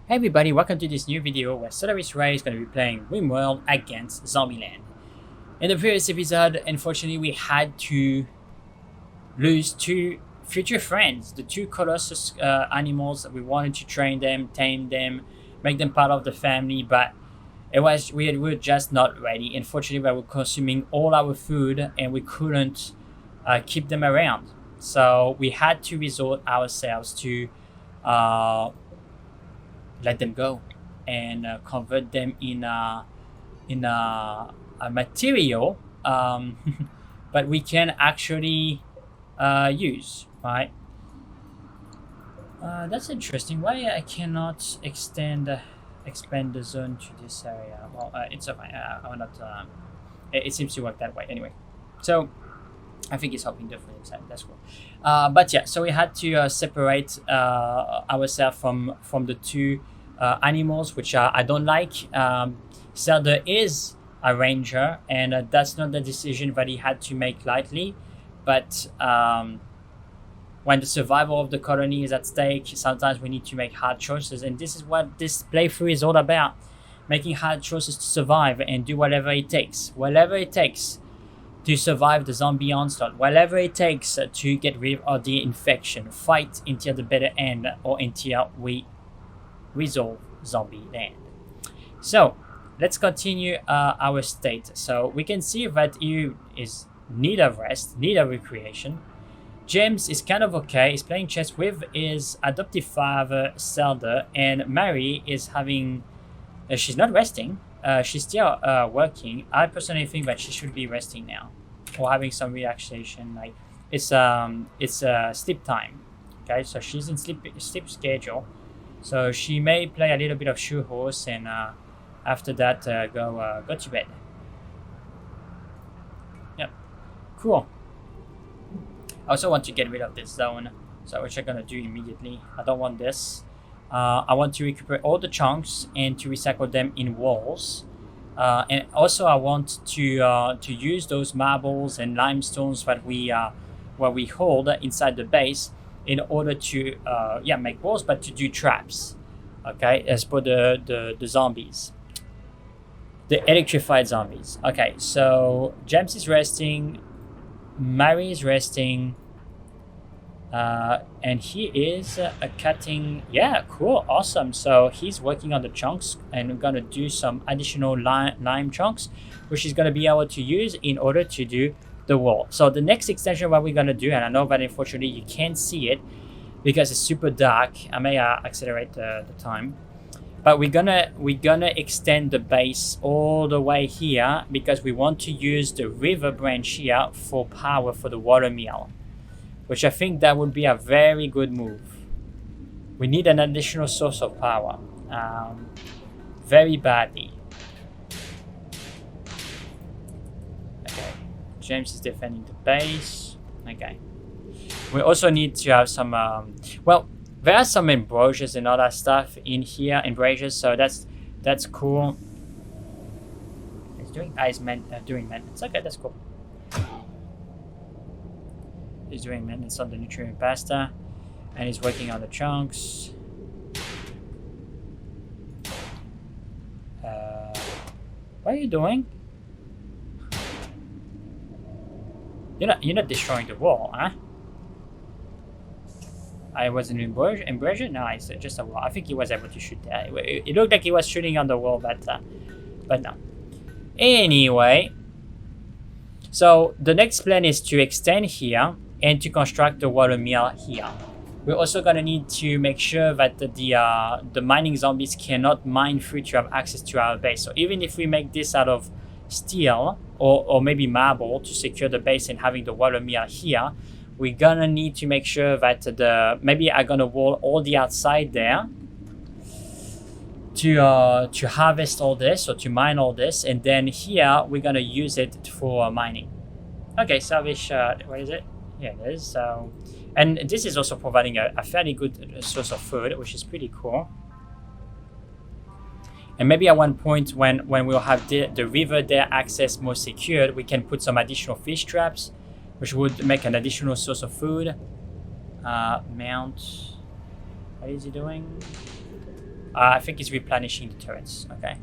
Hey everybody, welcome to this new video where Solaris Ray is going to be playing Rimworld against Zombieland. In the previous episode, unfortunately, we had to lose two future friends, the two Colossus animals. We wanted to train them, tame them, make them part of the family, but we were just not ready. Unfortunately, we were consuming all our food and we couldn't keep them around. So we had to resort ourselves to let them go and convert them in a material but we can actually use, right? That's interesting. Why I cannot expand the zone to this area? Well, it's fine. I will not. It seems to work that way anyway. So I think it's helping the flame side. That's cool. But yeah, so we had to separate ourselves from the two animals, which I don't like. Zelda is a ranger, and that's not the decision that he had to make lightly. But when the survival of the colony is at stake, sometimes we need to make hard choices, and this is what this playthrough is all about: making hard choices to survive and do whatever it takes. Whatever it takes to survive the zombie onslaught, whatever it takes to get rid of the infection, fight until the better end, or until we resolve Zombieland. So let's continue our state. So we can see that you is need of rest, need of recreation. James is kind of okay. He's playing chess with his adoptive father Zelda, and Mary is having she's not resting. She's still working. I personally think that she should be resting now, or having some relaxation. Like it's sleep time. Okay, so she's in sleep schedule, so she may play a little bit of shoe horse, and after that go to bed. Yep, cool. I also want to get rid of this zone, so which I'm gonna do immediately. I don't want this. I want to recuperate all the chunks and to recycle them in walls. And also I want to use those marbles and limestones that we hold inside the base in order to make walls, but to do traps. Okay, as for the zombies, the electrified zombies. Okay, so James is resting, Mary is resting. And he is cutting. Yeah, cool, awesome. So he's working on the chunks, and we're gonna do some additional lime chunks, which he's gonna be able to use in order to do the wall. So the next extension, what we're gonna do, and I know that unfortunately you can't see it because it's super dark. I may accelerate the time, but we're gonna extend the base all the way here because we want to use the river branch here for power for the water mill, which I think that would be a very good move. We need an additional source of power, very badly. Okay, James is defending the base. Okay, we also need to have some. Well, there are some embrasures and all that stuff in here, embrasures. So that's cool. It's doing doing maintenance. Okay, that's cool. He's doing maintenance on the nutrient pasta, and he's working on the chunks. What are you doing? You're not destroying the wall, huh? I was an embrasure. No, it's just a wall. I think he was able to shoot that. It looked like he was shooting on the wall, but no. Anyway, so the next plan is to extend here and to construct the water mill here. We're also gonna need to make sure that the mining zombies cannot mine through to have access to our base. So even if we make this out of steel or maybe marble to secure the base and having the water mill here, we're gonna need to make sure that maybe I'm gonna wall all the outside there to harvest all this or to mine all this, and then here we're gonna use it for mining. Okay, salvage. What is it? Yeah, it is. So, and this is also providing a fairly good source of food, which is pretty cool. And maybe at one point when we'll have the river there access more secured, we can put some additional fish traps, which would make an additional source of food. Mount. What is he doing? I think it's replenishing the turrets. Okay.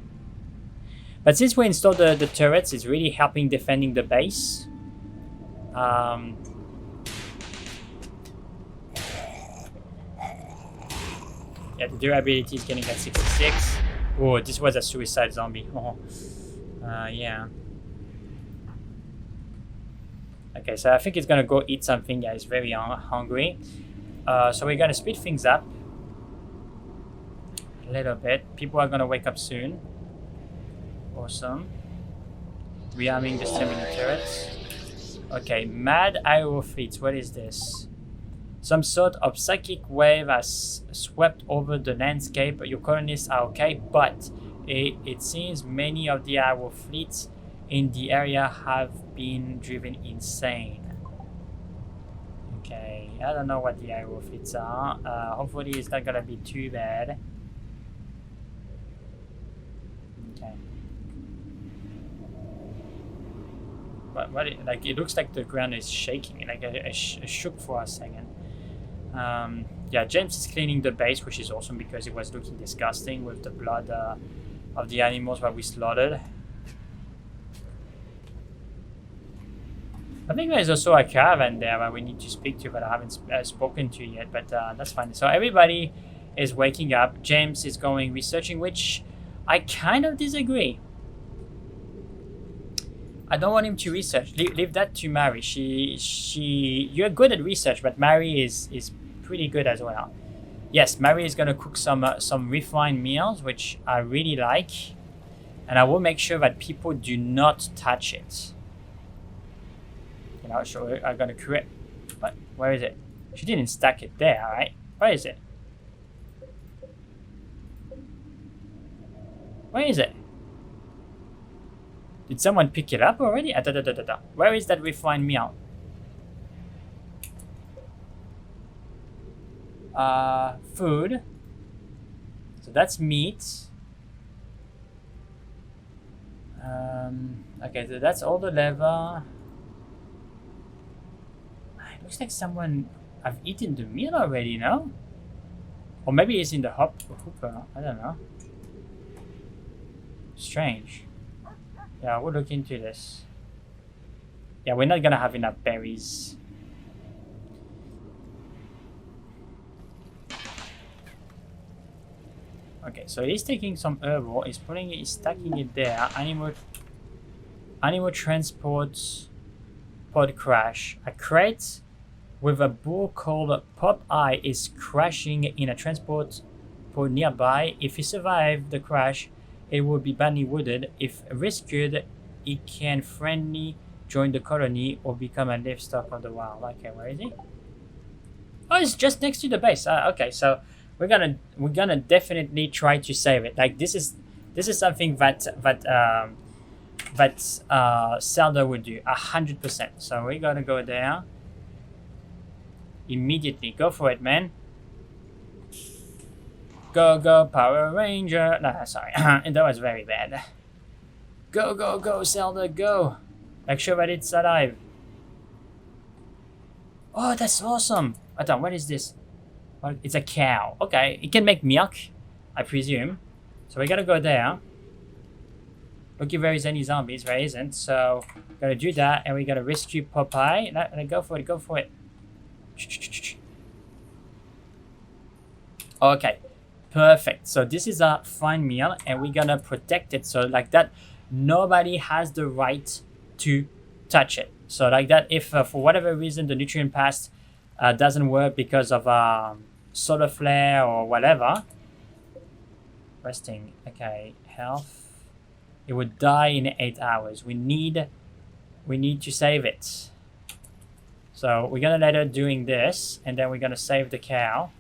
But since we installed the turrets, it's really helping defending the base. Yeah, the durability is getting at 66. Oh, this was a suicide zombie. Oh, yeah. Okay, so I think it's gonna go eat something. Yeah, it's very hungry. So we're gonna speed things up a little bit. People are gonna wake up soon. Awesome. Rearming the stamina turrets. Okay, mad aero fleets. What is this? Some sort of psychic wave has swept over the landscape. Your colonists are okay, but it seems many of the aero fleets in the area have been driven insane. Okay, I don't know what the aero fleets are. Hopefully it's not gonna be too bad. Okay. What like, it looks like the ground is shaking. Like I shook for a second. Yeah, James is cleaning the base, which is awesome because it was looking disgusting with the blood of the animals that we slaughtered. I think there's also a caravan there that we need to speak to, but I haven't spoken to yet, but that's fine. So everybody is waking up. James is going researching, which I kind of disagree. I don't want him to research. Leave that to Mary. You're good at research, but Mary is pretty good as well. Yes, Mary is gonna cook some refined meals, which I really like, and I will make sure that people do not touch it. You know, so I'm gonna create. But where is it? She didn't stack it there, right? Where is it? Where is it? Did someone pick it up already? Where is that refined meal? Food. So that's meat. Okay, so that's all the lever. It looks like someone have eaten the meal already, no? Or maybe it's in the hooper. I don't know. Strange. Yeah, we'll look into this. Yeah, we're not gonna have enough berries. Okay, so he's taking some herbal, he's stacking it there. Animal transport pod crash. A crate with a bull called Popeye is crashing in a transport pod nearby. If he survives the crash, it will be badly wounded. If rescued, it can friendly join the colony or become a livestock of the wild. Okay, where is he? Oh, it's just next to the base. Okay, so we're gonna definitely try to save it. Like this is something that Zelda would do 100%. So we're gonna go there immediately. Go for it, man. Go, go, Power Ranger. No, sorry. That was very bad. Go, go, go, Zelda, go. Make sure that it's alive. Oh, that's awesome. Attends, what is this? What? It's a cow. Okay, it can make milk, I presume. So we gotta go there. Look if there is any zombies. There isn't. So gotta do that, and we gotta rescue Popeye. No, go for it, go for it. Okay. Perfect. So this is a fine meal, and we're gonna protect it. So like that, nobody has the right to touch it. So like that, if for whatever reason the nutrient pass doesn't work because of solar flare or whatever. Resting. Okay. Health. It would die in 8 hours. We need to save it. So we're gonna let her doing this, and then we're gonna save the cow.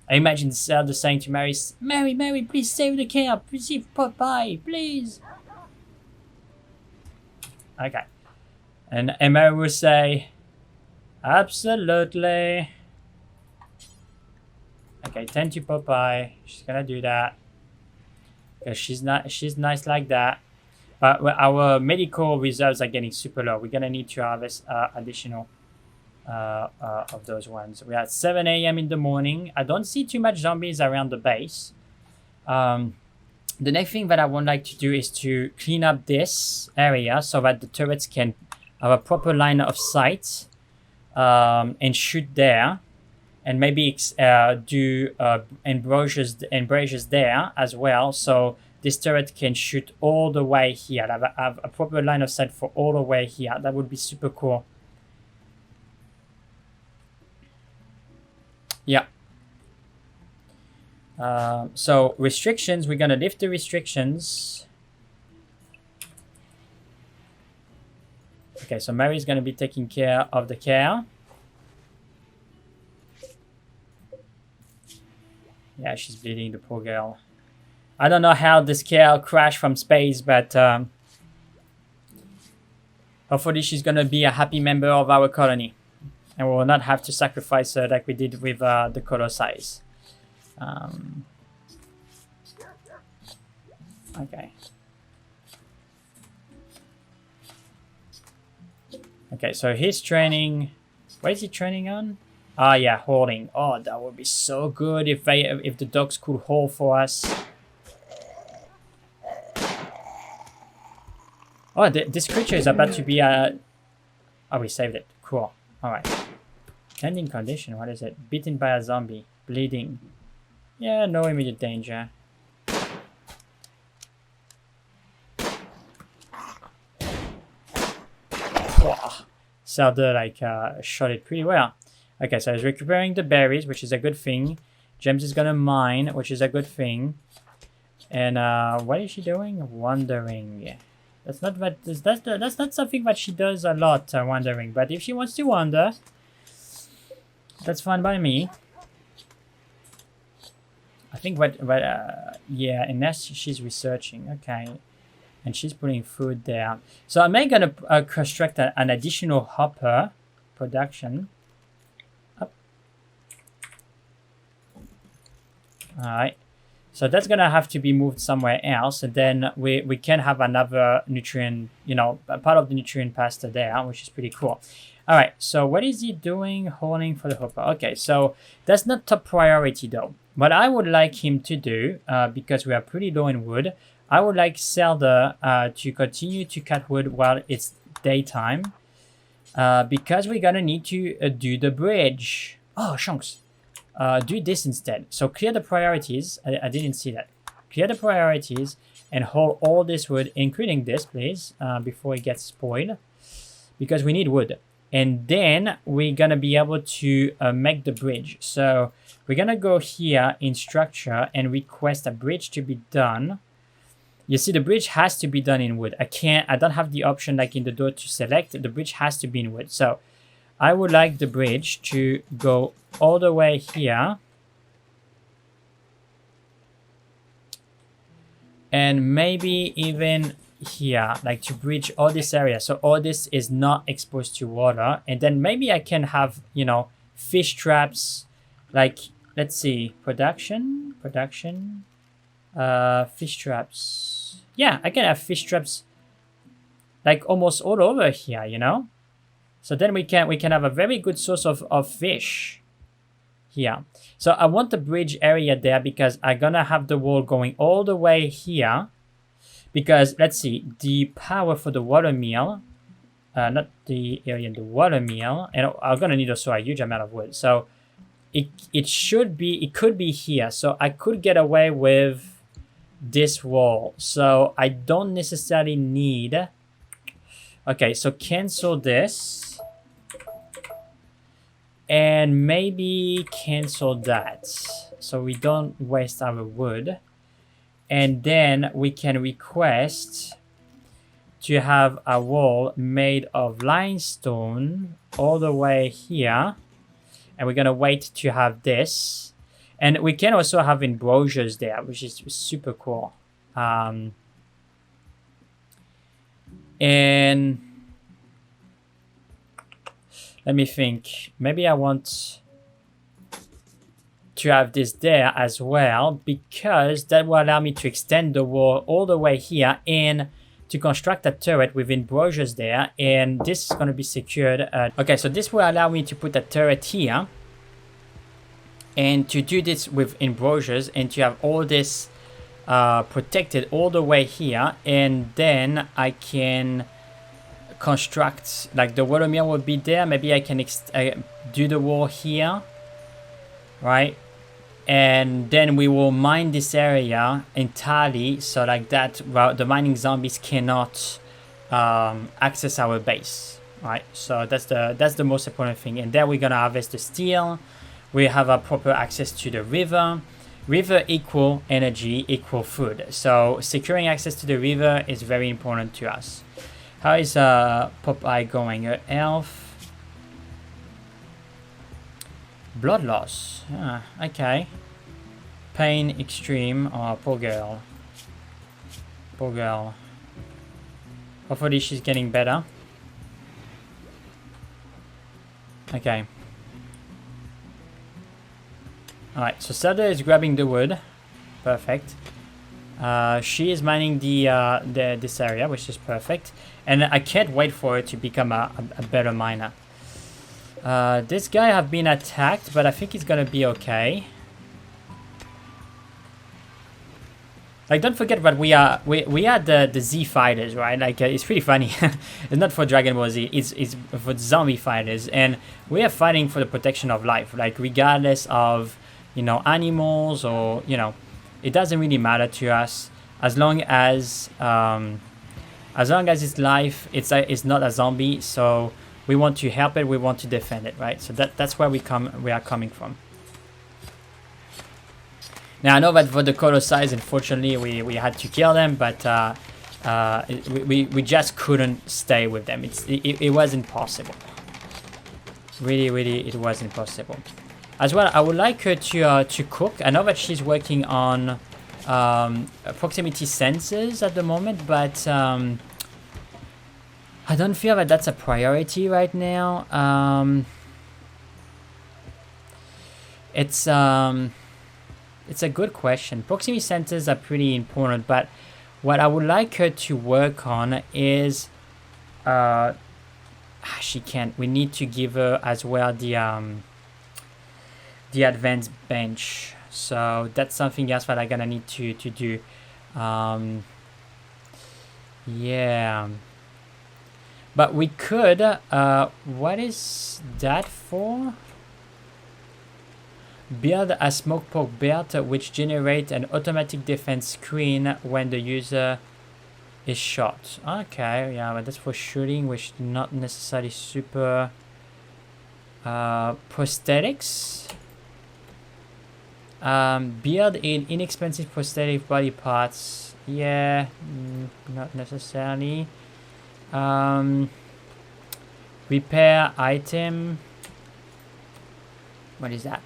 I imagine Zelda saying to Mary, Mary, please save the cow. Please save Popeye, please. Okay. And Mary will say, absolutely. Okay, tend to Popeye. She's gonna do that. Because she's nice like that. But our medical reserves are getting super low. We're gonna need to harvest additional of those ones. We're at 7 a.m. in the morning. I don't see too much zombies around the base. The next thing that I would like to do is to clean up this area so that the turrets can have a proper line of sight and shoot there, and maybe do embrasures there as well, so this turret can shoot all the way here. Have a proper line of sight for all the way here. That would be super cool. Yeah. So restrictions, we're gonna lift the restrictions. Okay, so Mary's gonna be taking care of the care. Yeah, she's bleeding, the poor girl. I don't know how this care crashed from space, but hopefully she's gonna be a happy member of our colony, and we will not have to sacrifice her like we did with the Colossi. Okay. Okay, so he's training. What is he training on? Ah, yeah, hauling. Oh, that would be so good if the dogs could haul for us. Oh, this creature is about to be oh, we saved it. Cool. All right. Pending condition. What is it? Bitten by a zombie. Bleeding. Yeah, no immediate danger. Zelda shot it pretty well. Okay, so he's recuperating the berries, which is a good thing. James is gonna mine, which is a good thing. And what is she doing? Wandering. That's not something that she does a lot, wandering. But if she wants to wander, that's fine by me. I think yeah, unless she's researching. Okay. And she's putting food there. So I'm gonna construct an additional hopper production. Up. All right. So that's gonna have to be moved somewhere else, and then we can have another nutrient, a part of the nutrient pasta there, which is pretty cool. All right. So what is he doing? Holding for the hopper. Okay. So that's not top priority though. What I would like him to do, because we are pretty low in wood, I would like Zelda to continue to cut wood while it's daytime, because we're gonna need to do the bridge. Oh, chunks. Do this instead. So clear the priorities. I didn't see that. Clear the priorities and hold all this wood, including this, please, before it gets spoiled, because we need wood. And then we're gonna be able to make the bridge. So we're gonna go here in structure and request a bridge to be done. You see, the bridge has to be done in wood. I don't have the option like in the door to select. The bridge has to be in wood. So I would like the bridge to go all the way here. And maybe even here, like to bridge all this area. So all this is not exposed to water. And then maybe I can have, fish traps. Like, let's see, production. Fish traps. Yeah, I can have fish traps like almost all over here, So then we can have a very good source of fish here. So I want the bridge area there because I'm gonna have the wall going all the way here. Because let's see, the power for the water mill, not the area in the water mill, and I'm gonna need also a huge amount of wood. So it could be here. So I could get away with this wall. So I don't necessarily need. Okay, so cancel this. And maybe cancel that. So we don't waste our wood. And then we can request to have a wall made of limestone all the way here. And we're gonna wait to have this. And we can also have embrasures there, which is super cool. And let me think. Maybe I want to have this there as well, because that will allow me to extend the wall all the way here and to construct a turret with embrasures there. And this is going to be secured. Okay, so this will allow me to put a turret here. And to do this with embrasures and to have all this protect it all the way here, and then I can construct, like the watermill will be there. Maybe I can do the wall here, right? And then we will mine this area entirely, so like that, well, the mining zombies cannot access our base, right? So that's the most important thing. And then we're gonna harvest the steel. We have a proper access to the river. River equal energy equal food. So securing access to the river is very important to us. How is Popeye going? Health. Blood loss. Okay. Pain extreme. Oh, poor girl. Poor girl. Hopefully she's getting better. Okay. Alright, so Zelda is grabbing the wood. Perfect. She is mining this area, which is perfect. And I can't wait for her to become a better miner. This guy have been attacked, but I think he's gonna be okay. Like, don't forget what we are. We are the Z fighters, right? Like, it's pretty funny. It's not for Dragon Ball Z. It's for zombie fighters, and we are fighting for the protection of life. Like, regardless of, you know, animals or, you know, it doesn't really matter to us as long as it's life. It's not a zombie, so we want to help it. We want to defend it, right? So that's where we are coming from. Now I know that for the colossi, unfortunately, we had to kill them, but we just couldn't stay with them. It was impossible. Really, it was impossible. As well, I would like her to cook. I know that she's working on proximity sensors at the moment, but I don't feel that that's a priority right now. It's a good question. Proximity sensors are pretty important, but what I would like her to work on is she can't. We need to give her as well the advanced bench. So that's something else that I'm gonna need to do. Yeah. But we could, what is that for? Build a smoke poke belt which generates an automatic defense screen when the user is shot. Okay, yeah, but that's for shooting, which not necessarily super prosthetics. Build in inexpensive prosthetic body parts. Yeah, not necessarily. Repair item. What is that?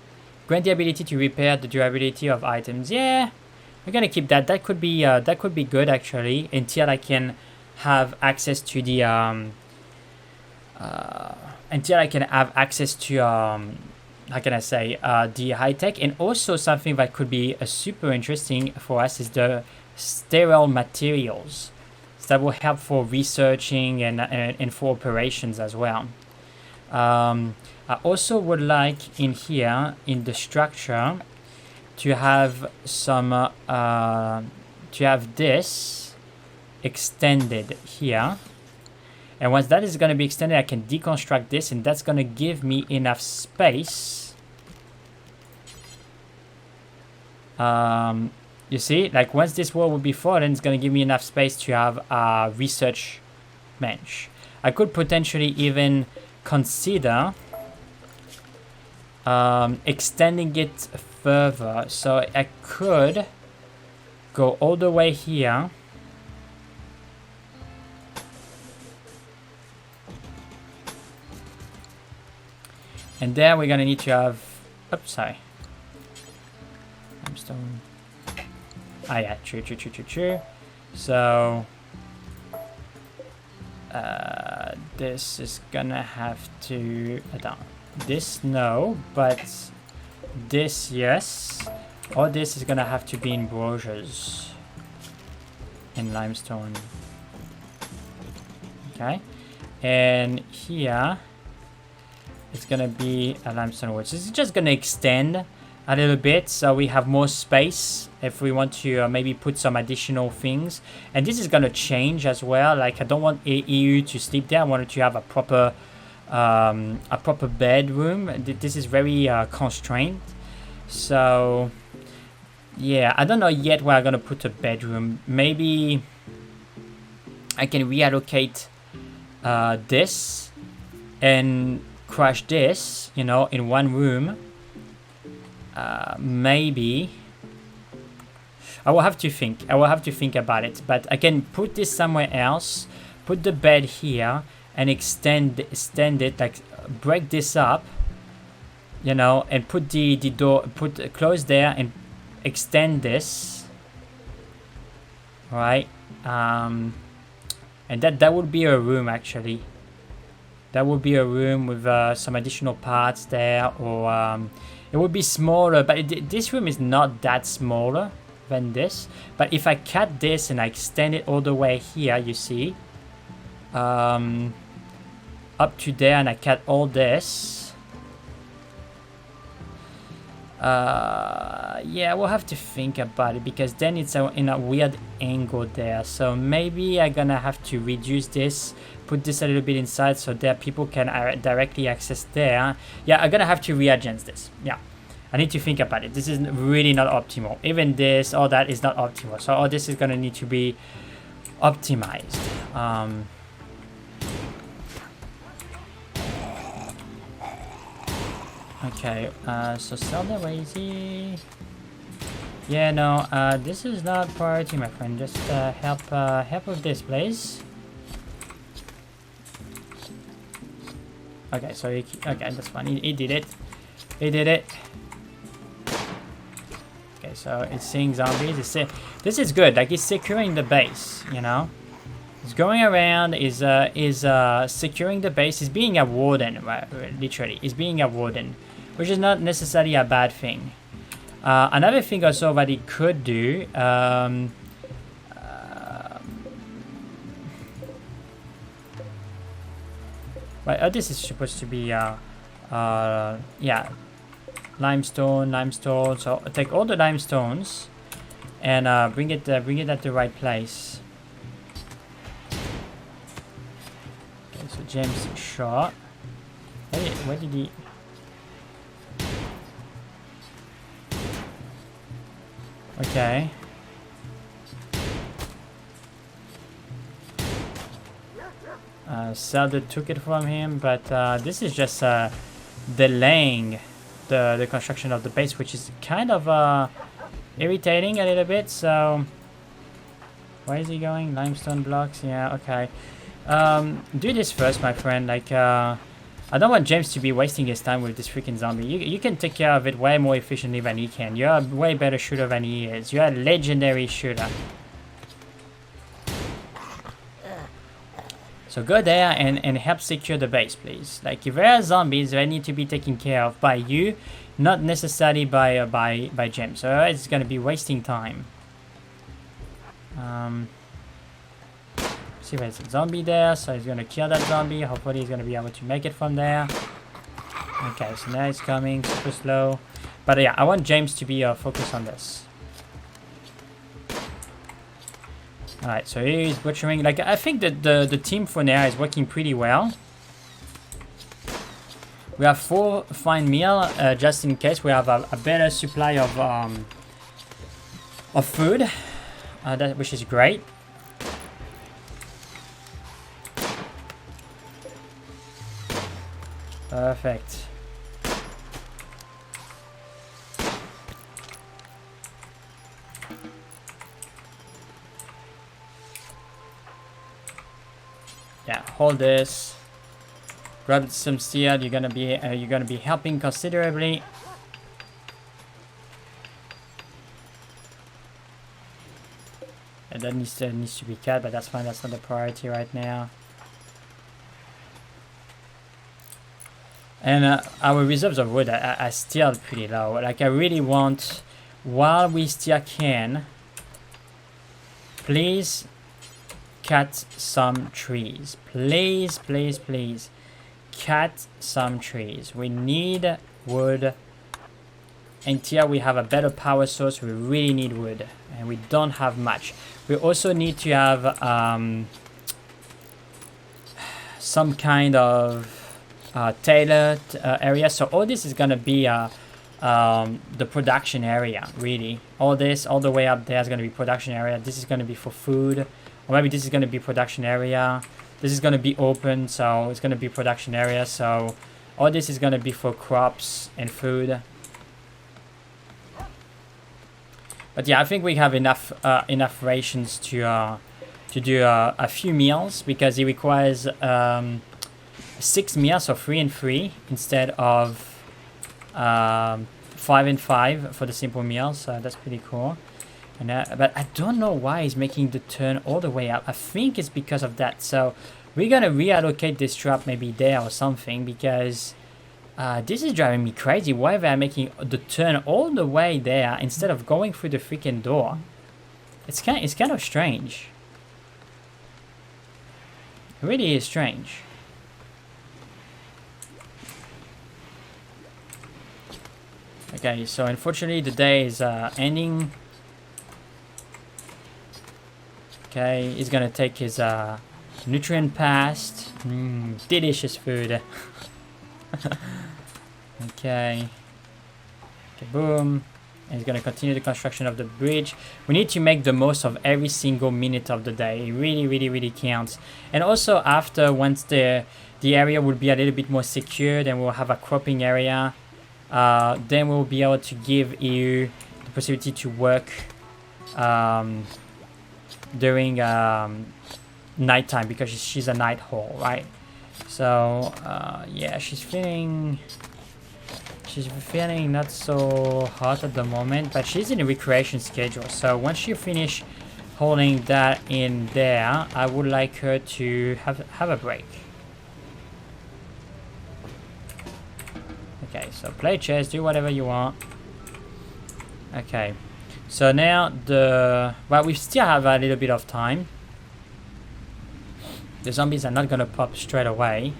Grant the ability to repair the durability of items. Yeah, we're gonna keep that. That could be good actually, until I can have access to the how can I say, the high tech. And also something that could be super interesting for us is the sterile materials. So that will help for researching and for operations as well. I also would like in here, in the structure, to have some, to have this extended here. And once that is going to be extended, I can deconstruct this, and that's going to give me enough space. You see, like once this wall will be full, then it's going to give me enough space to have a research bench. I could potentially even consider extending it further, so I could go all the way here, and there we're gonna need to have, oops, sorry, limestone. Ah yeah, true. So this is gonna have to this no, but this yes. All this is gonna have to be in brochures in limestone. Okay, and here it's gonna be a limestone wood. So it's just gonna extend a little bit so we have more space if we want to maybe put some additional things. And this is going to change as well. Like, I don't want EU to sleep there. I wanted to have a proper bedroom. This is very constrained. So yeah, I don't know yet where I'm going to put a bedroom. Maybe I can reallocate this and crash this, you know, in one room. Maybe I will have to think. I will have to think about it. But I can put this somewhere else. Put the bed here and extend it, like break this up, you know, and put the door, close there and extend this. Right. And that would be a room actually. That would be a room with some additional parts there, or it would be smaller, but this room is not that smaller than this. But if I cut this and I extend it all the way here, you see, up to there, and I cut all this, yeah, we'll have to think about it, because then it's in a weird angle there. So maybe I'm gonna have to reduce this, put this a little bit inside so that people can directly access there. Yeah, I'm gonna have to readjust this. Yeah, I need to think about it. This is really not optimal. Even this, all that is not optimal. So all this is gonna need to be optimized. Okay, so sell the lazy. Yeah, no, this is not priority, my friend. Just help with this, please. Okay, so okay, that's fine. He did it. He did it. Okay, so it's seeing zombies. This is good. Like, it's securing the base. You know, it's going around. Is securing the base. Is being a warden. Right, literally, is being a warden, which is not necessarily a bad thing. Another thing also that it could do. Right, this is supposed to be yeah, limestone. So take all the limestones and bring it at the right place. Okay, so James shot. Hey, where did he? Okay. Zelda took it from him, but this is just delaying the construction of the base, which is kind of irritating a little bit. So where is he going? Limestone blocks. Yeah, okay. Do this first, my friend. Like, I don't want James to be wasting his time with this freaking zombie. You can take care of it way more efficiently than he can. You're a way better shooter than he is. You're a legendary shooter. So go there and help secure the base, please. Like, if there are zombies, they need to be taken care of by you, not necessarily by James. So it's gonna be wasting time. See, there's a zombie there, so he's gonna kill that zombie. Hopefully he's gonna be able to make it from there. Okay, so now it's coming super slow. But yeah, I want James to be focused on this. Alright, so he's butchering. Like, I think that the team for now is working pretty well. We have 4 fine meal, just in case we have a better supply of food, which is great. Perfect. Yeah, hold this. Grab some steel. You're gonna be helping considerably. And that needs to be cut, but that's fine. That's not the priority right now. And our reserves of wood are still pretty low. Like, I really want, while we still can, please cut some trees. Please, please, please. Cut some trees. We need wood until we have a better power source. We really need wood, and we don't have much. We also need to have some kind of tailored area. So all this is gonna be the production area, really. All this, all the way up there is gonna be production area. This is gonna be for food, or maybe this is gonna be production area. This is gonna be open, so it's gonna be production area. So all this is gonna be for crops and food. But yeah, I think we have enough rations to do a few meals, because it requires 6 meals, so 3 and 3 instead of 5 and 5 for the simple meals. So that's pretty cool. And but I don't know why he's making the turn all the way up. I think it's because of that. So we're gonna reallocate this trap maybe there or something, because this is driving me crazy. Why they're making the turn all the way there instead of going through the freaking door? It's kind of strange. It really is strange. Okay, so unfortunately the day is ending. Okay, he's gonna take his nutrient past. Delicious food. Okay. Kaboom. And he's gonna continue the construction of the bridge. We need to make the most of every single minute of the day. It really, really, really counts. And also after, once the area will be a little bit more secure, then we'll have a cropping area. Then we'll be able to give you the possibility to work during nighttime, because she's a night hole, right? So yeah, she's feeling not so hot at the moment, but she's in a recreation schedule. So once you finish holding that in there, I would like her to have a break. Okay, so play chess, do whatever you want. Okay, so now well, we still have a little bit of time. The zombies are not gonna pop straight away.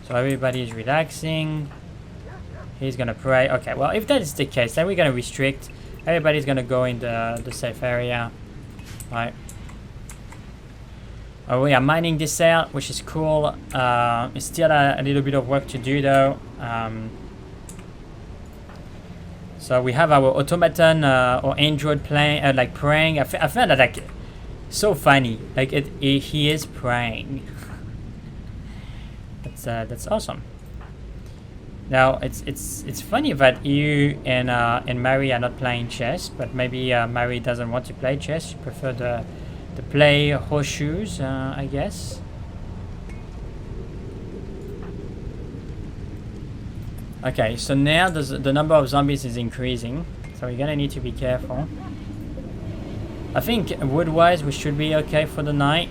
So everybody is relaxing. He's gonna pray. Okay, well, if that is the case, then we're gonna restrict. Everybody's gonna go in the safe area. Right. We are mining this out, which is cool. It's still a little bit of work to do though. So we have our automaton or android playing, like praying. I found that like so funny. Like he is praying. That's awesome. Now it's funny that you and Mary are not playing chess, but maybe Mary doesn't want to play chess. She prefers to play horseshoes, I guess. Okay, so now the number of zombies is increasing, so we're gonna need to be careful. I think wood-wise we should be okay for the night.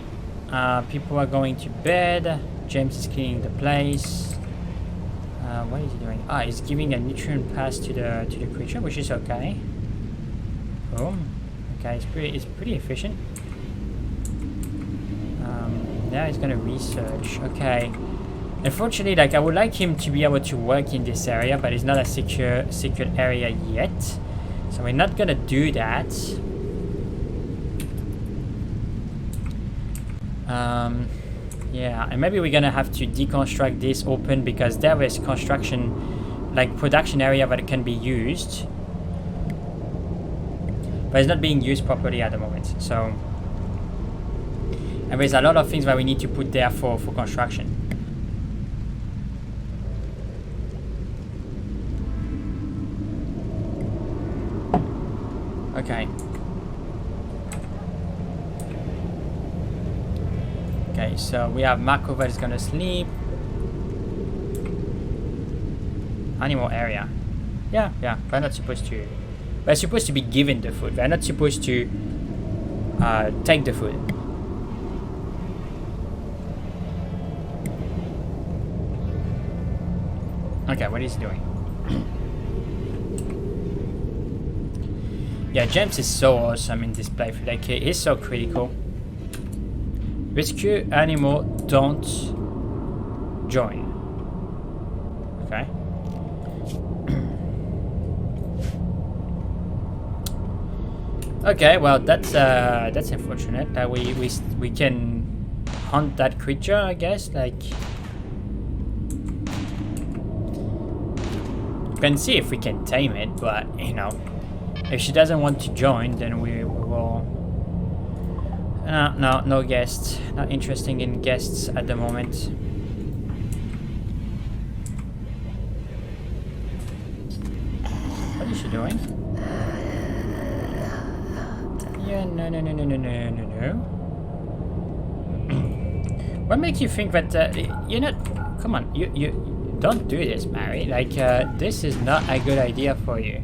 People are going to bed. James is cleaning the place. What is he doing? He's giving a nutrient pass to the creature, which is okay. Boom. Okay, it's pretty efficient. Now he's gonna research. Okay. Unfortunately, like I would like him to be able to work in this area, but it's not a secure area yet. So we're not gonna do that. Yeah, and maybe we're gonna have to deconstruct this open, because there is construction, like production area that can be used, but it's not being used properly at the moment. So, and there's a lot of things that we need to put there for construction. Okay. Okay, so we have Marco that is gonna sleep. Animal area. Yeah, we're not supposed to. We're supposed to be given the food. We're not supposed to take the food. Okay, what is he doing? Yeah, James is so awesome in this playthrough. Like, he's so critical. Rescue animal, don't join. Okay. Okay, well that's unfortunate that we can hunt that creature, I guess. Like, you can see if we can tame it, but you know, if she doesn't want to join, then we will. No guests. Not interested in guests at the moment. What is she doing? Yeah, no. What makes you think that you're not? Come on, you don't do this, Mary. Like, this is not a good idea for you.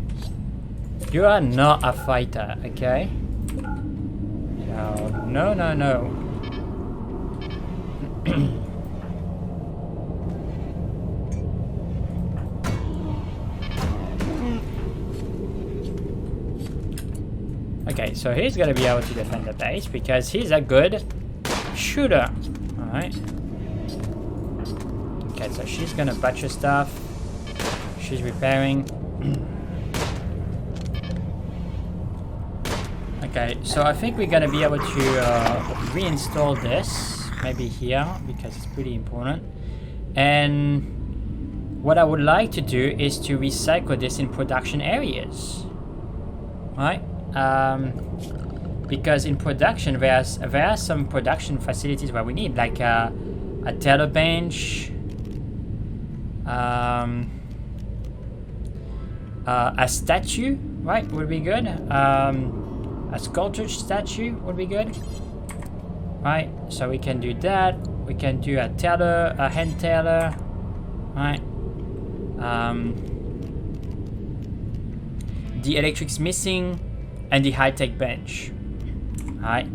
You are not a fighter, okay? No. Okay, so he's gonna be able to defend the base because he's a good shooter. Alright. Okay, so she's gonna butcher stuff. She's repairing. Okay, so I think we're gonna be able to reinstall this, maybe here, because it's pretty important. And what I would like to do is to recycle this in production areas, right? Because in production, there are some production facilities where we need, like a teller bench, a statue, right? Would be good. A sculpture statue would be good, right? So we can do that. We can do a teller, a hand teller, right? The electric's missing, and the high-tech bench, right?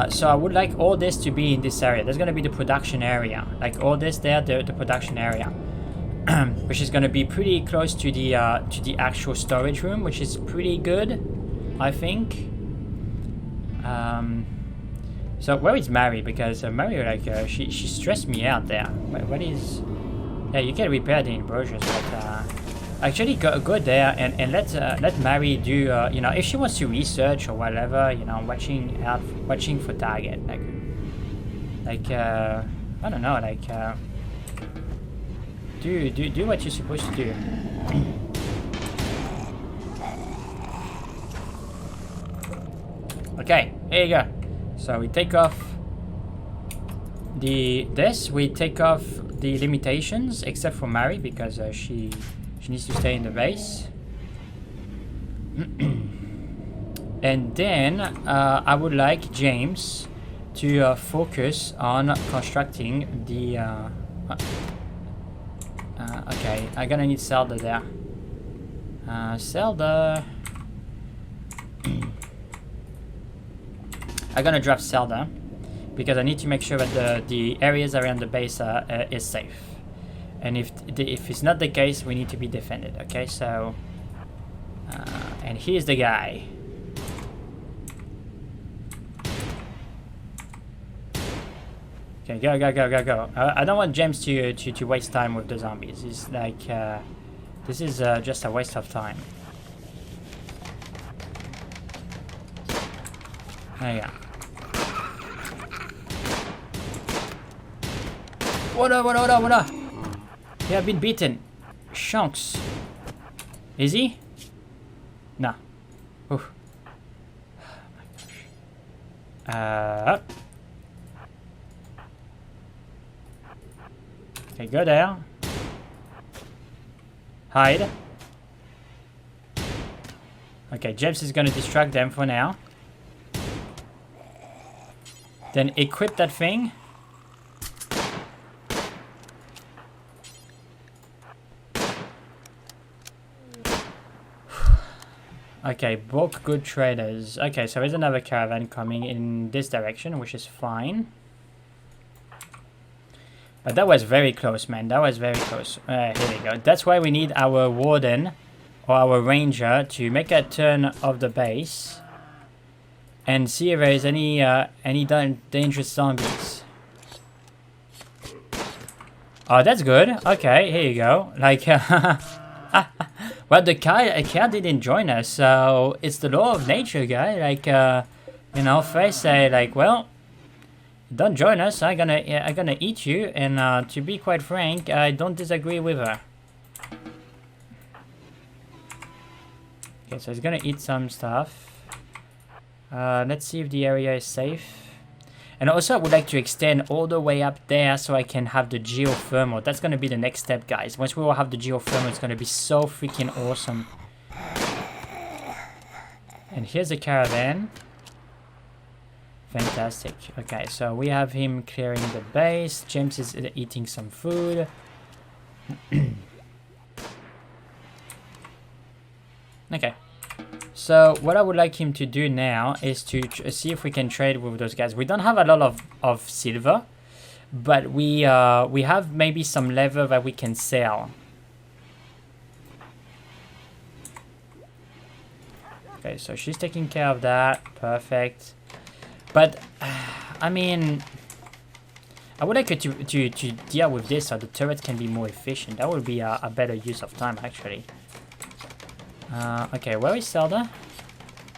So I would like all this to be in this area. There's gonna be the production area, like all this there, the production area, which is gonna be pretty close to the actual storage room, which is pretty good, I think. So where is Mary? Because Mary, like, she stressed me out there. What is? Yeah, you can repair the inversions, but actually go there and let Mary do. You know, if she wants to research or whatever, you know, watching for target, like I don't know, like do what you're supposed to do. Okay, here you go. So we take off we take off the limitations, except for Mary, because she needs to stay in the base. And then I would like James to focus on constructing the okay, I'm gonna need Zelda there. Zelda. I'm gonna drop Zelda because I need to make sure that the areas around the base is safe. And if it's not the case, we need to be defended. Okay, so and here's the guy. Okay, go. I don't want James to waste time with the zombies. It's like this is just a waste of time. There you go. What up? He have been beaten. Chunks. Is he? Nah. Oof. Oh my gosh. Okay, go there. Hide. Okay, James is gonna distract them for now. Then equip that thing. Okay, bulk good traders. Okay, so there's another caravan coming in this direction, which is fine. But that was very close, man. That was very close. Here we go. That's why we need our warden or our ranger to make a turn of the base and see if there is any dangerous zombies. Oh, that's good. Okay, here you go. Like, well, But the cow didn't join us, so it's the law of nature, guy. Like, you know, Faye say like, well, don't join us. I'm gonna eat you. And to be quite frank, I don't disagree with her. Okay, so he's gonna eat some stuff. Let's see if the area is safe. And also, I would like to extend all the way up there so I can have the geothermal. That's going to be the next step, guys. Once we will have the geothermal, it's going to be so freaking awesome. And here's the caravan. Fantastic. Okay, so we have him clearing the base. James is eating some food. Okay. So what I would like him to do now is to see if we can trade with those guys. We don't have a lot of silver, but we have maybe some leather that we can sell. Okay, so she's taking care of that. Perfect. But I mean, I would like her to deal with this so the turret can be more efficient. That would be a better use of time, actually. Okay, where is Zelda?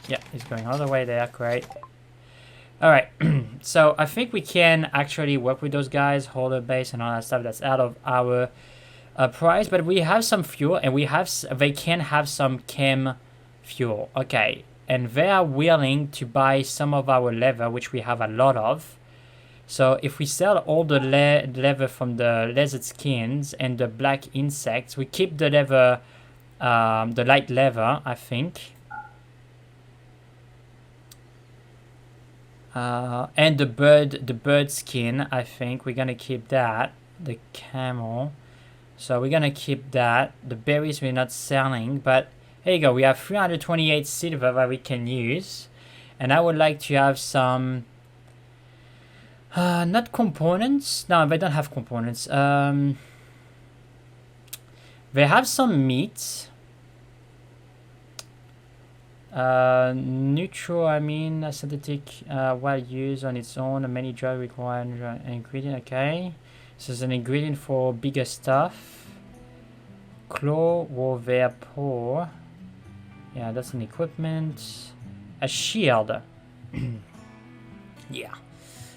Yeah, he's going all the way there. Great. Alright, so I think we can actually work with those guys, hold a base and all that stuff. That's out of our price, but we have some fuel and they can have some chem fuel. Okay, and they are willing to buy some of our leather, which we have a lot of. So if we sell all the leather from the lizard skins and the black insects, we keep the leather, the light leather, I think. And the bird skin, I think we're gonna keep that. The camel, so we're gonna keep that. The berries we're not selling, but here you go. We have 328 silver that we can use, and I would like to have some. Not components. No, they don't have components. They have some meat. Neutral, I mean, synthetic, while used on its own, many drug require an ingredient. Okay, so it's an ingredient for bigger stuff. Claw war vapor. Yeah, that's an equipment. A shield. Yeah,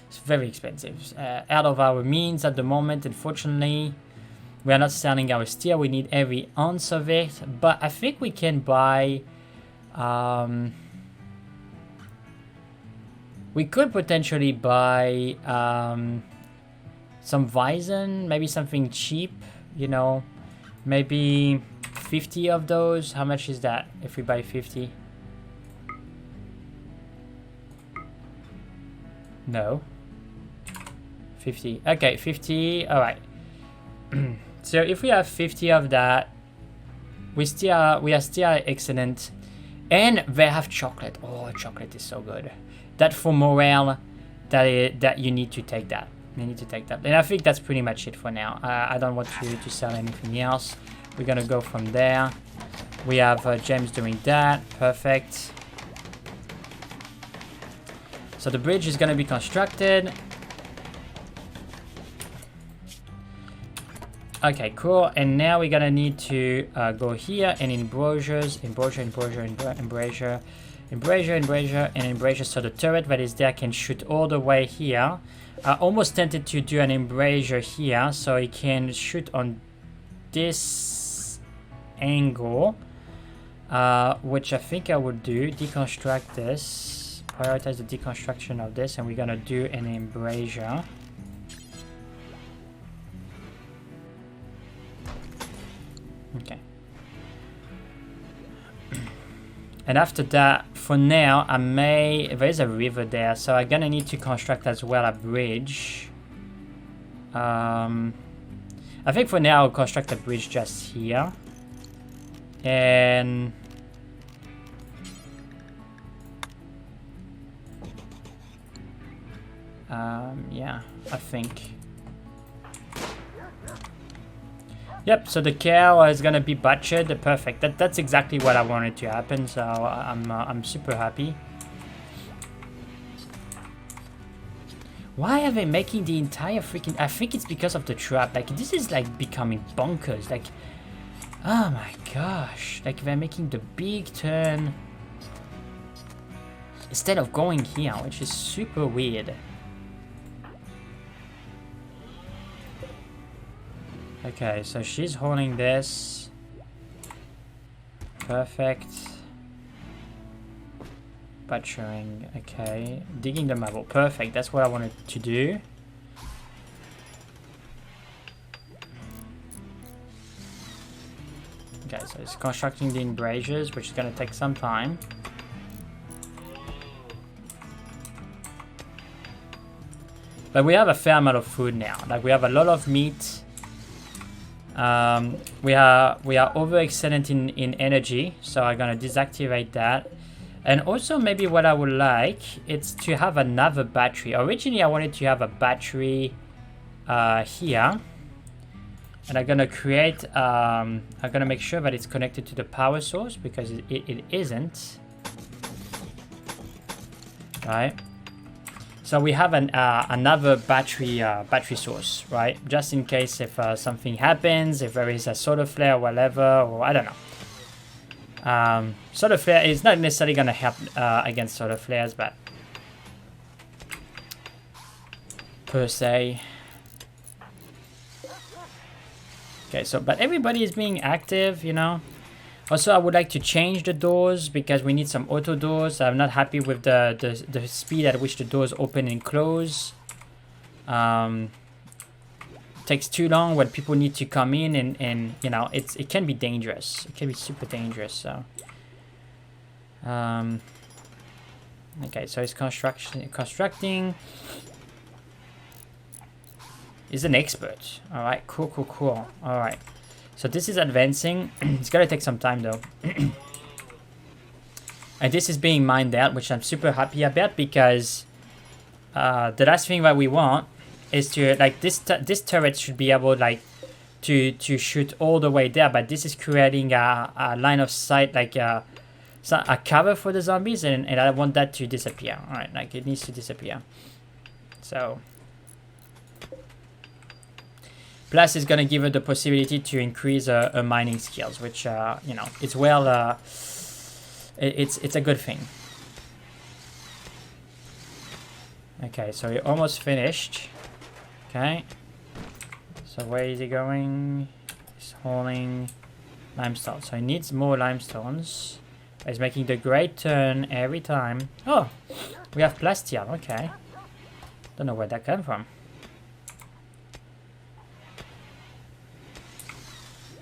it's very expensive. Out of our means at the moment, unfortunately. We are not selling our steel. We need every ounce of it, but I think we can buy. We could potentially buy some Weizen, maybe something cheap, you know, maybe 50 of those. How much is that if we buy 50? No. 50. Okay, 50. All right. So if we have 50 of that, we are still excellent. And they have chocolate. Oh, chocolate is so good. That for morale, that you need to take that. You need to take that. And I think that's pretty much it for now. I don't want to sell anything else. We're gonna go from there. We have James doing that. Perfect. So the bridge is gonna be constructed. Okay, cool. And now we're gonna need to go here and embrasures, embrasure, so the turret that is there can shoot all the way here. I almost tempted to do an embrasure here so it can shoot on this angle, which I think I would do. Deconstruct this, prioritize the deconstruction of this, and we're gonna do an embrasure. Okay. And after that, for now, there's a river there, so I'm gonna need to construct as well a bridge. I think for now I'll construct a bridge just here. And yeah, I think. Yep, so the cow is gonna be butchered. Perfect. That's exactly what I wanted to happen. So I'm super happy. Why are they making the entire freaking? I think it's because of the trap. Like this is like becoming bonkers. Like Oh my gosh, like they're making the big turn instead of going here, which is super weird. Okay, so she's holding this. Perfect. Butchering, okay. Digging the marble, perfect, that's what I wanted to do. Okay, so it's constructing the embrasures, which is going to take some time. But we have a fair amount of food now. Like, we have a lot of meat. We are overexcellent in energy, so I'm going to deactivate that. And also, maybe what I would like is to have another battery. Originally, I wanted to have a battery here. And I'm gonna create, I'm gonna make sure that it's connected to the power source because it isn't. Right. So we have another battery source, right? Just in case if something happens, if there is a solar flare or whatever, or I don't know. Solar flare is not necessarily gonna help against solar flares, but per se. Okay, so, but everybody is being active, you know. Also, I would like to change the doors because we need some auto doors. I'm not happy with the speed at which the doors open and close. Takes too long when people need to come in and you know, it can be dangerous. It can be super dangerous, so. Okay, so it's constructing. Is an expert. All right, cool. All right, so this is advancing. It's gonna take some time though. And this is being mined out, which I'm super happy about because the last thing that we want is to like this turret should be able like to shoot all the way there, but this is creating a line of sight, like a cover for the zombies, and I want that to disappear. All right, like it needs to disappear. So. Plus, it's gonna give her the possibility to increase her mining skills, which you know, it's well, it's a good thing. Okay, so we're almost finished. Okay, so where is he going? He's hauling limestone, so he needs more limestones. He's making the great turn every time. Oh, we have plastium. Okay, don't know where that came from.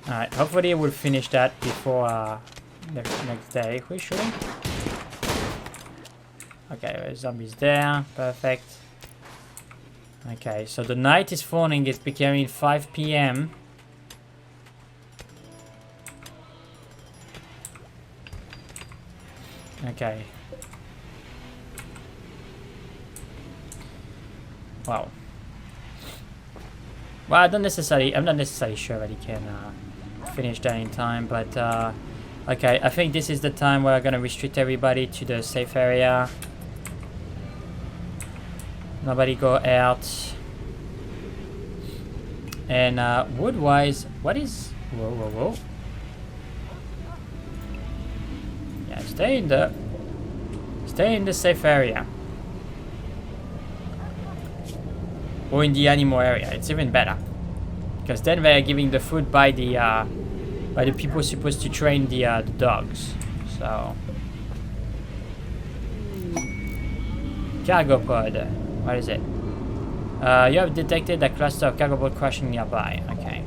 Alright, hopefully we'll finish that before next day. Who's shooting? Okay, there's zombies there. Perfect. Okay, so the night is falling. It's becoming 5 PM. Okay. Wow. Well, I'm not necessarily sure that he can finish that in time, but okay, I think this is the time where I'm gonna restrict everybody to the safe area. Nobody go out. And wood-wise, what is... Whoa. Yeah, stay in the safe area. Or in the animal area, it's even better. Because then they're giving the food by the people supposed to train the dogs. So... Cargo pod. What is it? You have detected a cluster of cargo boat crashing nearby. Okay.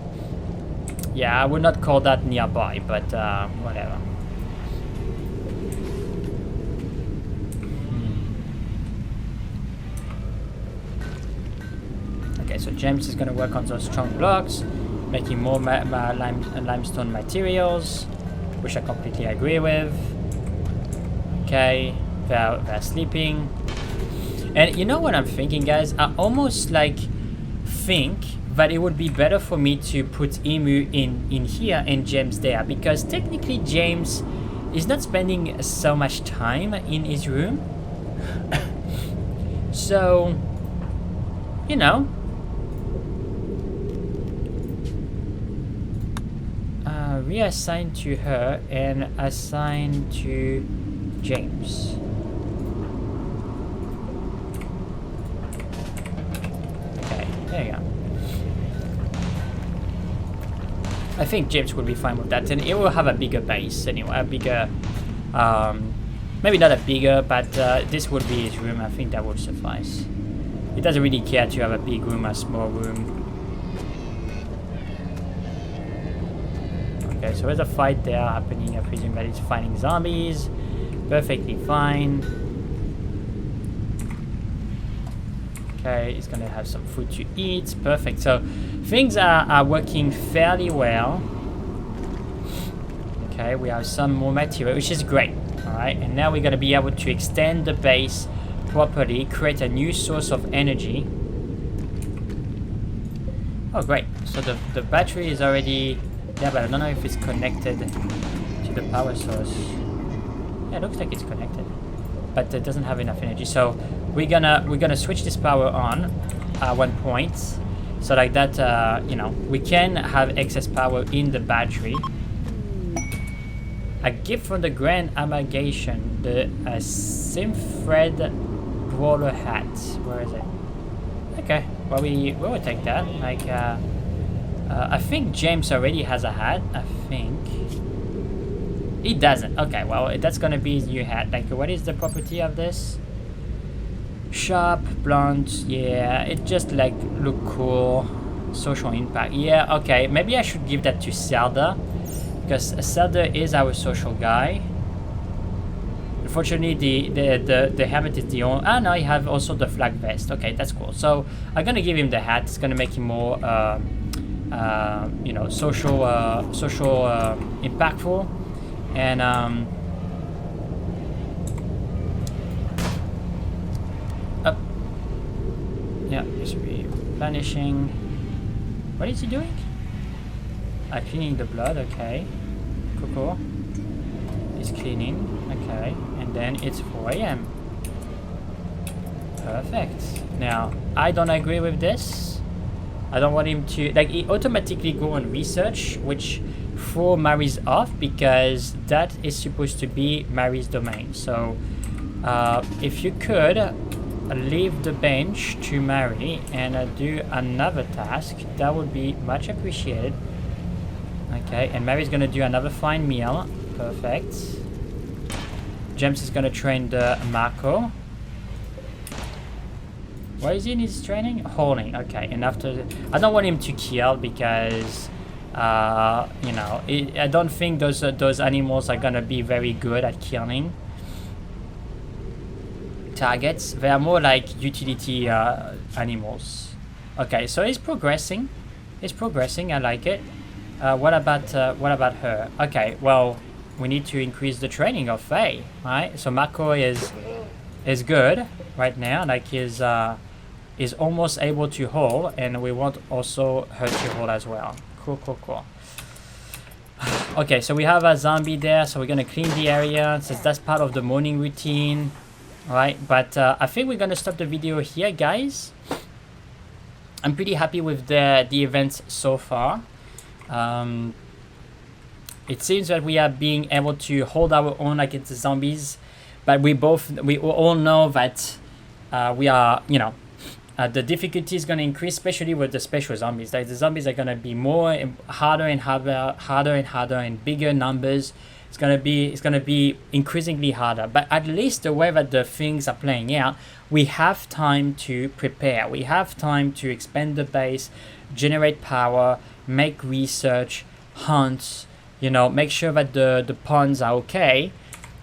Yeah, I would not call that nearby, but whatever. Okay, so James is going to work on those strong blocks, making more limestone materials, which I completely agree with. Okay, they're sleeping. And you know what I'm thinking, guys? I almost like think that it would be better for me to put Emu in here and James there, because technically James is not spending so much time in his room. So, you know, reassign to her and assign to James. Okay, there you go. I think James will be fine with that, and it will have a bigger base anyway, a bigger, maybe not a bigger, but this would be his room. I think that would suffice. He doesn't really care to have a big room, a small room. Okay, so there's a fight there happening. I presume that it's fighting zombies. Perfectly fine. Okay, he's gonna have some food to eat. Perfect. So things are working fairly well. Okay, we have some more material, which is great. Alright, and now we're gonna be able to extend the base properly, create a new source of energy. Oh great, so the battery is already there, but I don't know if it's connected to the power source. Yeah, it looks like it's connected, but it doesn't have enough energy. So we're gonna switch this power on at one point, so like that, you know, we can have excess power in the battery. A gift from the Grand Amalgamation, the Simfred Brawler hat. Where is it? Okay, well we will take that. Like, I think James already has a hat. I think he doesn't. Okay, well that's gonna be his new hat. Like, what is the property of this? Sharp, blunt. Yeah, it just like look cool. Social impact. Yeah. Okay, maybe I should give that to Zelda, because Zelda is our social guy. Unfortunately, the helmet is the only. Ah, no, you have also the flag vest. Okay, that's cool. So I'm gonna give him the hat. It's gonna make him more, you know, social impactful, and up. Yeah, he should be replenishing. What is he doing? Cleaning the blood. Okay, cool. He's cleaning. Okay, and then it's 4 AM. Perfect. Now, I don't agree with this. I don't want him to, like, he automatically go on research, which throw Mary's off, because that is supposed to be Mary's domain. So, if you could leave the bench to Mary and do another task, that would be much appreciated. Okay, and Mary's gonna do another fine meal. Perfect. James is gonna train the Marco. What is he in his training? Holding. Okay, and after I don't want him to kill, because you know, I don't think those animals are gonna be very good at killing targets. They are more like utility animals. Okay, so he's progressing. He's progressing. I like it. What about her? Okay, well, we need to increase the training of Faye, right? So Marco is good right now. Like, is almost able to hold, and we want also her to hold as well. Cool. Okay, so we have a zombie there, so we're gonna clean the area since that's part of the morning routine, right? But I think we're gonna stop the video here, guys. I'm pretty happy with the events so far. It seems that we are being able to hold our own against the zombies, but we all know that we are, you know, the difficulty is going to increase, especially with the special zombies. Like, the zombies are going to be harder and bigger numbers. It's going to be increasingly harder. But at least the way that the things are playing out, we have time to prepare. We have time to expand the base, generate power, make research, hunt, you know, make sure that the ponds are okay,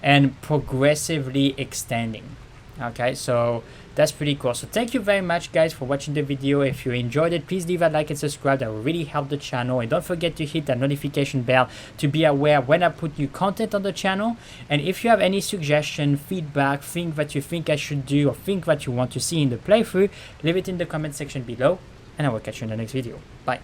and progressively extending. Okay, so that's pretty cool. So thank you very much, guys, for watching the video. If you enjoyed it, please leave a like and subscribe. That will really help the channel. And don't forget to hit that notification bell to be aware when I put new content on the channel. And if you have any suggestion, feedback, thing that you think I should do, or think that you want to see in the playthrough, leave it in the comment section below, and I will catch you in the next video. Bye.